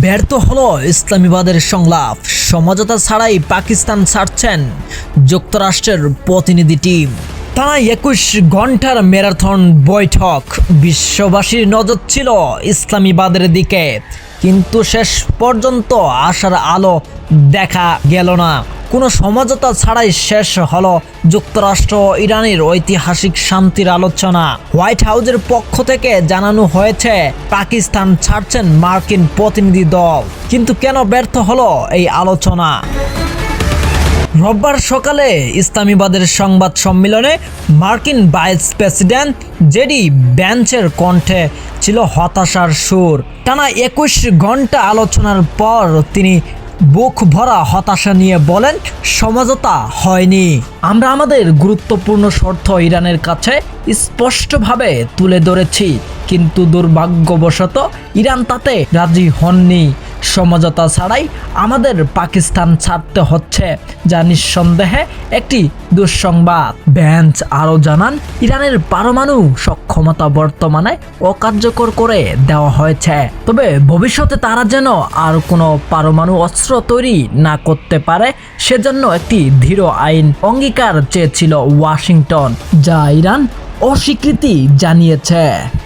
ব্যর্থ হলো ইসলামীবাদের সংলাপ। সমঝোতা ছাড়াই পাকিস্তান ছাড়ছেন যুক্তরাষ্ট্রের প্রতিনিধি টিম। টানা 21 ঘন্টার ম্যারাথন বৈঠক। বিশ্ববাসীর নজর ছিল ইসলামীবাদের দিকে, কিন্তু শেষ পর্যন্ত আশার আলো দেখা গেল না। কোনো সমঝোতা ছাড়াই শেষ হলো যুক্তরাষ্ট্র ও ইরানের ঐতিহাসিক শান্তির আলোচনা। হোয়াইট হাউসের পক্ষ থেকে জানানো হয়েছে পাকিস্তান ছাড়ছেন মার্কিন প্রতিনিধি দল। কিন্তু কেন ব্যর্থ হলো এই আলোচনা? রোববার সকালে ইসলামীবাদের সংবাদ সম্মেলনে মার্কিন ভাইস প্রেসিডেন্ট জেডি ভ্যান্সের কণ্ঠে ছিল হতাশার সুর। টানা 21 ঘন্টা আলোচনার পর তিনি বুক ভরা হতাশা নিয়ে বলেন, সমঝোতা হয়নি। আমরা আমাদের গুরুত্বপূর্ণ শর্ত ইরানের কাছে স্পষ্টভাবে তুলে ধরেছি, কিন্তু দুর্ভাগ্যবশত ইরান তাতে রাজি হননি। সমঝোতা ছাড়াই আমাদের পাকিস্তান ছাড়তে হচ্ছে, যা নিঃসন্দেহে একটি দুঃসংবাদ। ভ্যান্স আরও জানান, ইরানের পারমাণু সক্ষমতা বর্তমানে অকার্যকর করে দেওয়া হয়েছে, তবে ভবিষ্যতে তারা যেন আর কোনো পারমাণু অস্ত্র তৈরি না করতে পারে সেজন্য একটি দৃঢ় আইন অঙ্গীকার চেয়েছিল ওয়াশিংটন, যা ইরান অস্বীকৃতি জানিয়েছে।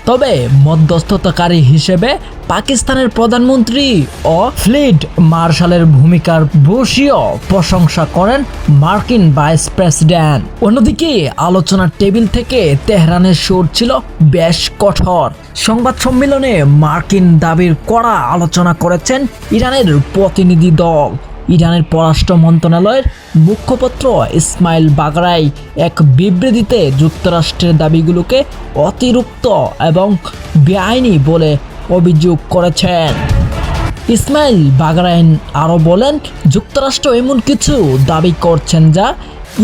তবে মধ্যস্থতাকারী হিসেবে পাকিস্তানের প্রধানমন্ত্রী ও ফিল্ড মার্শালের ভূমিকার ভূয়সী প্রশংসা করেন মার্কিন ভাইস প্রেসিডেন্ট। অন্যদিকে আলোচনার টেবিল থেকে তেহরানের সুর ছিল বেশ কঠোর। সংবাদ সম্মেলনে মার্কিন দাবির কড়া আলোচনা করেছেন ইরানের প্রতিনিধি দল। ইরানের পররাষ্ট্র মন্ত্রণালয়ের মুখপাত্র ইসমাইল বাগরাই এক বিবৃতিতে যুক্তরাষ্ট্রের দাবিগুলোকে অতিরিক্ত এবং বেআইনি বলে অভিযোগ করেছেন। ইসমাইল বাগরাইন আরও বলেন, যুক্তরাষ্ট্র এমন কিছু দাবি করছেন যা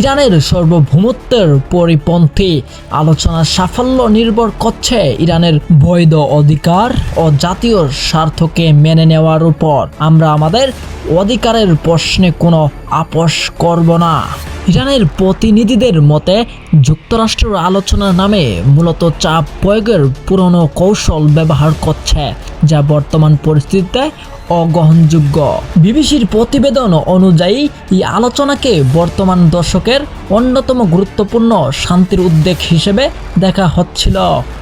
ইরানের সার্বভৌমত্বের পরিপন্থী। আলোচনার সাফল্য নির্ভর করছে ইরানের বৈধ অধিকার ও জাতীয় স্বার্থকে মেনে নেওয়ার উপর। আমরা আমাদের অধিকারের প্রশ্নে কোনো আপোষ করব না। ইরানের প্রতিনিধিদের মতে, যুক্তরাষ্ট্রের আলোচনার নামে মূলত চাপ প্রয়োগের পুরনো কৌশল ব্যবহার করছে, যা বর্তমান পরিস্থিতিতে অগ্রহণযোগ্য। বিবিসির প্রতিবেদন অনুযায়ী এই আলোচনাকে বর্তমান দশকের অন্যতম গুরুত্বপূর্ণ শান্তির উদ্বেগ হিসেবে দেখা হচ্ছিল।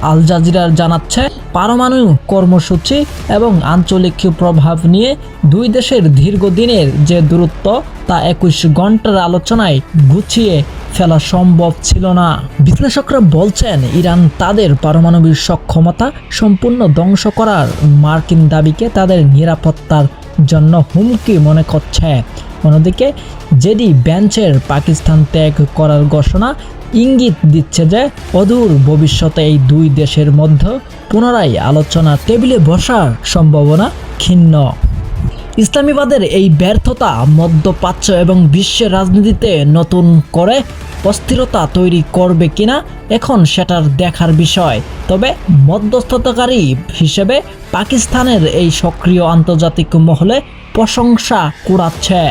আল জাজিরা জানাচ্ছে, পারমাণু কর্মসূচি এবং আঞ্চলিক প্রভাব নিয়ে দুই দেশের দীর্ঘদিনের যে দূরত্ব তা 21 ঘন্টার আলোচনায় গুছিয়ে ফেলা সম্ভব ছিল না। বিশ্লেষকরা বলছেন, ইরান তাদের পারমাণবিক সক্ষমতা সম্পূর্ণ ধ্বংস করার মার্কিন দাবিকে তাদের নিরাপত্তার জন্য হুমকি মনে করছে। অন্যদিকে জেডি ভ্যান্সের পাকিস্তান ত্যাগ করার ঘোষণা ইঙ্গিত দিচ্ছে যে অদূর ভবিষ্যতে এই দুই দেশের মধ্যে পুনরায় আলোচনা টেবিলে বসার সম্ভাবনা ক্ষীণ। ইসলামীবাদের এই ব্যর্থতা মধ্যপ্রাচ্য এবং বিশ্বের রাজনীতিতে নতুন করে অস্থিরতা তৈরি করবে কিনা এখন সেটার দেখার বিষয়। তবে মধ্যস্থতাকারী হিসেবে পাকিস্তানের এই সক্রিয় আন্তর্জাতিক মহলে প্রশংসা কুড়াচ্ছে।